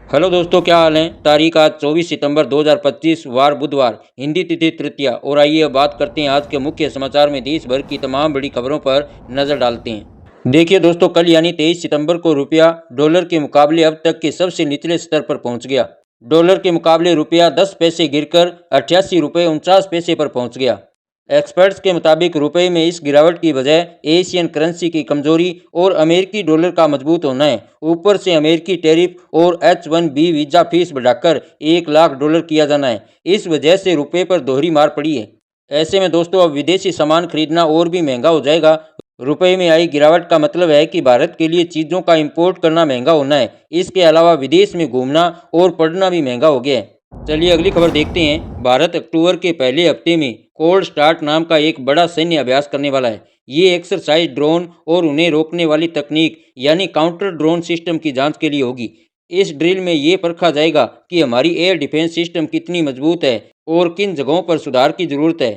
Hello दोस्तों, क्या हाल है। तारीख आज 24 सितंबर 2025 वार बुधवार, हिंदी तिथि तृतीया। और आइए अब बात करते हैं आज के मुख्य समाचार में देश भर की तमाम बड़ी खबरों पर नजर डालते हैं। देखिए दोस्तों, कल यानी 23 सितंबर को रुपया डॉलर के मुकाबले अब तक के सबसे निचले स्तर पर पहुंच गया। डॉलर के मुकाबले रुपया 10 पैसे गिरकर 88 रुपये 49 पैसे पर पहुंच गया। एक्सपर्ट्स के मुताबिक रुपये में इस गिरावट की वजह एशियन करेंसी की कमजोरी और अमेरिकी डॉलर का मजबूत होना है। ऊपर से अमेरिकी टैरिफ और H-1B वीजा फीस बढ़ाकर $1 लाख किया जाना है। इस वजह से रुपये पर दोहरी मार पड़ी है। ऐसे में दोस्तों अब विदेशी सामान खरीदना और भी महंगा हो जाएगा। रुपये में आई गिरावट का मतलब है कि भारत के लिए चीज़ों का इंपोर्ट करना महंगा होना है। इसके अलावा विदेश में घूमना और पढ़ना भी महंगा हो गया है। चलिए अगली खबर देखते हैं। भारत अक्टूबर के पहले हफ्ते में कोल्ड स्टार्ट नाम का एक बड़ा सैन्य अभ्यास करने वाला है। ये एक्सरसाइज ड्रोन और उन्हें रोकने वाली तकनीक यानी काउंटर ड्रोन सिस्टम की जांच के लिए होगी। इस ड्रिल में ये परखा जाएगा कि हमारी एयर डिफेंस सिस्टम कितनी मजबूत है और किन जगहों पर सुधार की जरूरत है।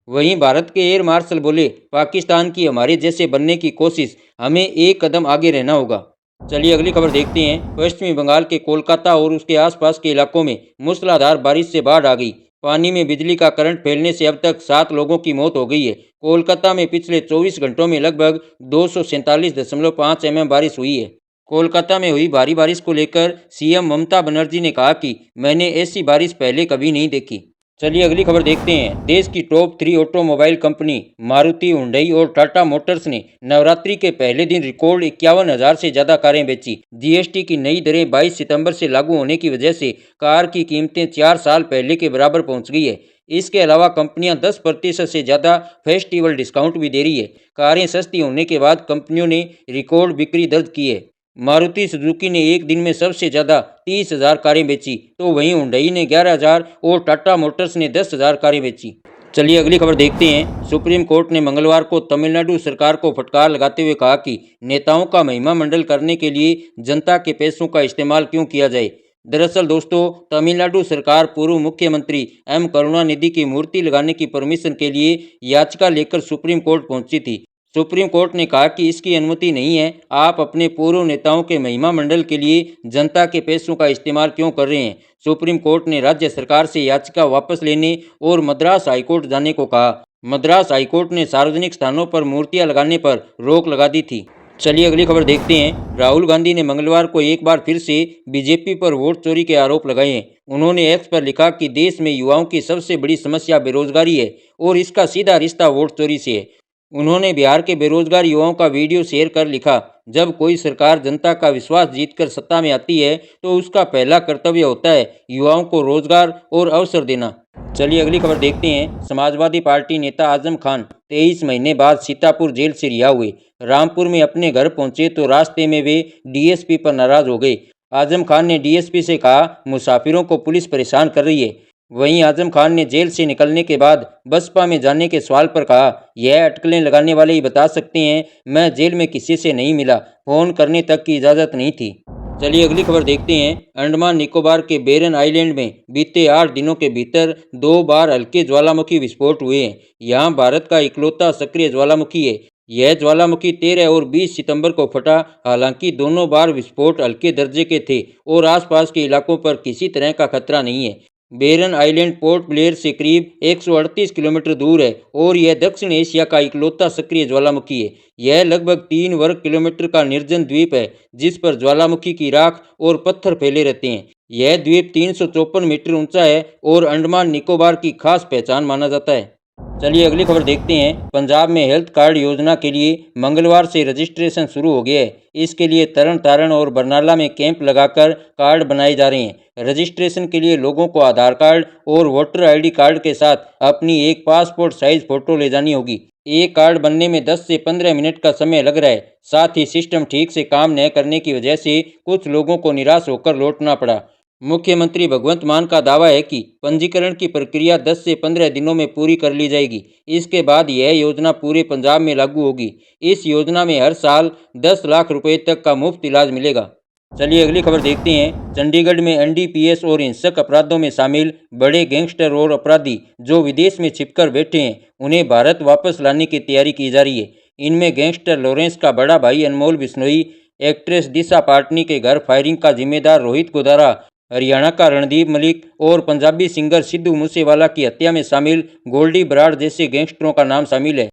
वहीं भारत के एयर मार्शल बोले, पाकिस्तान की हमारे जैसे बनने की कोशिश, हमें एक कदम आगे रहना होगा। चलिए अगली खबर देखते हैं। पश्चिमी बंगाल के कोलकाता और उसके आसपास के इलाकों में मूसलाधार बारिश से बाढ़ आ गई। पानी में बिजली का करंट फैलने से अब तक 7 लोगों की मौत हो गई है। कोलकाता में पिछले 24 घंटों में लगभग 247.5 mm बारिश हुई है। कोलकाता में हुई भारी बारिश को लेकर सीएम ममता बनर्जी ने कहा कि मैंने ऐसी बारिश पहले कभी नहीं देखी। चलिए अगली खबर देखते हैं। देश की top 3 automobile company Maruti, Hyundai और टाटा मोटर्स ने नवरात्रि के पहले दिन रिकॉर्ड 51,000 से ज़्यादा कारें बेची। जीएसटी की नई दरें 22 सितंबर से लागू होने की वजह से कार की कीमतें 4 साल पहले के बराबर पहुंच गई है। इसके अलावा कंपनियां 10% से ज़्यादा फेस्टिवल डिस्काउंट भी दे रही है। कारें सस्ती होने के बाद कंपनियों ने रिकॉर्ड बिक्री दर्ज की है। मारुति सुजुकी ने एक दिन में सबसे ज़्यादा 30,000 कारें बेची, तो वहीं हुंडई ने 11,000 और टाटा मोटर्स ने 10,000 कारें बेची। चलिए अगली खबर देखते हैं। सुप्रीम कोर्ट ने मंगलवार को तमिलनाडु सरकार को फटकार लगाते हुए कहा कि नेताओं का महिमा मंडल करने के लिए जनता के पैसों का इस्तेमाल क्यों किया जाए। दरअसल दोस्तों, तमिलनाडु सरकार पूर्व मुख्यमंत्री एम करुणानिधि की मूर्ति लगाने की परमिशन के लिए याचिका लेकर सुप्रीम कोर्ट पहुंची थी। सुप्रीम कोर्ट ने कहा कि इसकी अनुमति नहीं है। आप अपने पूर्व नेताओं के महिमा मंडल के लिए जनता के पैसों का इस्तेमाल क्यों कर रहे हैं। सुप्रीम कोर्ट ने राज्य सरकार से याचिका वापस लेने और मद्रास हाईकोर्ट जाने को कहा। मद्रास हाईकोर्ट ने सार्वजनिक स्थानों पर मूर्तियां लगाने पर रोक लगा दी थी। चलिए अगली खबर देखते हैं। राहुल गांधी ने मंगलवार को एक बार फिर से बीजेपी पर वोट चोरी के आरोप लगाए हैं। उन्होंने एक्स पर लिखा कि देश में युवाओं की सबसे बड़ी समस्या बेरोजगारी है और इसका सीधा रिश्ता वोट चोरी से है। उन्होंने बिहार के बेरोजगार युवाओं का वीडियो शेयर कर लिखा, जब कोई सरकार जनता का विश्वास जीतकर सत्ता में आती है तो उसका पहला कर्तव्य होता है युवाओं को रोजगार और अवसर देना। चलिए अगली खबर देखते हैं। समाजवादी पार्टी नेता आजम खान 23 महीने बाद सीतापुर जेल से रिहा हुए। रामपुर में अपने घर पहुंचे तो रास्ते में वे डीएसपी पर नाराज हो गए। आजम खान ने डीएसपी से कहा, मुसाफिरों को पुलिस परेशान कर रही है। वहीं आजम खान ने जेल से निकलने के बाद बसपा में जाने के सवाल पर कहा, यह अटकलें लगाने वाले ही बता सकते हैं, मैं जेल में किसी से नहीं मिला, फोन करने तक की इजाज़त नहीं थी। चलिए अगली खबर देखते हैं। अंडमान निकोबार के बेरन आइलैंड में बीते 8 दिनों के भीतर 2 बार हल्के ज्वालामुखी विस्फोट हुए हैं। यहाँ भारत का इकलौता सक्रिय ज्वालामुखी है। यह ज्वालामुखी 13 और 20 सितंबर को फटा। हालांकि दोनों बार विस्फोट हल्के दर्जे के थे और आसपास के इलाकों पर किसी तरह का खतरा नहीं है। बेरन आइलैंड पोर्ट ब्लेयर से करीब 138 किलोमीटर दूर है और यह दक्षिण एशिया का इकलौता सक्रिय ज्वालामुखी है। यह लगभग 3 वर्ग किलोमीटर का निर्जन द्वीप है जिस पर ज्वालामुखी की राख और पत्थर फैले रहते हैं। यह द्वीप 354 मीटर ऊंचा है और अंडमान निकोबार की खास पहचान माना जाता है। चलिए अगली खबर देखते हैं। पंजाब में हेल्थ कार्ड योजना के लिए मंगलवार से रजिस्ट्रेशन शुरू हो गया है। इसके लिए तरन तारण और बरनाला में कैंप लगाकर कार्ड बनाए जा रहे हैं। रजिस्ट्रेशन के लिए लोगों को आधार कार्ड और वोटर आईडी कार्ड के साथ अपनी एक पासपोर्ट साइज फोटो ले जानी होगी। एक कार्ड बनने में 10 से 15 मिनट का समय लग रहा है। साथ ही सिस्टम ठीक से काम न करने की वजह से कुछ लोगों को निराश होकर लौटना पड़ा। मुख्यमंत्री भगवंत मान का दावा है कि पंजीकरण की प्रक्रिया 10 से 15 दिनों में पूरी कर ली जाएगी। इसके बाद यह योजना पूरे पंजाब में लागू होगी। इस योजना में हर साल 10 लाख रुपए तक का मुफ्त इलाज मिलेगा। चलिए अगली खबर देखते हैं। चंडीगढ़ में एनडीपीएस और हिंसक अपराधों में शामिल बड़े गैंगस्टर और अपराधी जो विदेश में छिपकर बैठे हैं, उन्हें भारत वापस लाने की तैयारी की जा रही है। इनमें गैंगस्टर लॉरेंस का बड़ा भाई अनमोल बिश्नोई, एक्ट्रेस दिशा पाटनी के घर फायरिंग का जिम्मेदार रोहित गोदारा, हरियाणा का रणदीप मलिक और पंजाबी सिंगर सिद्धू मूसेवाला की हत्या में शामिल गोल्डी बराड़ जैसे गैंगस्टरों का नाम शामिल है।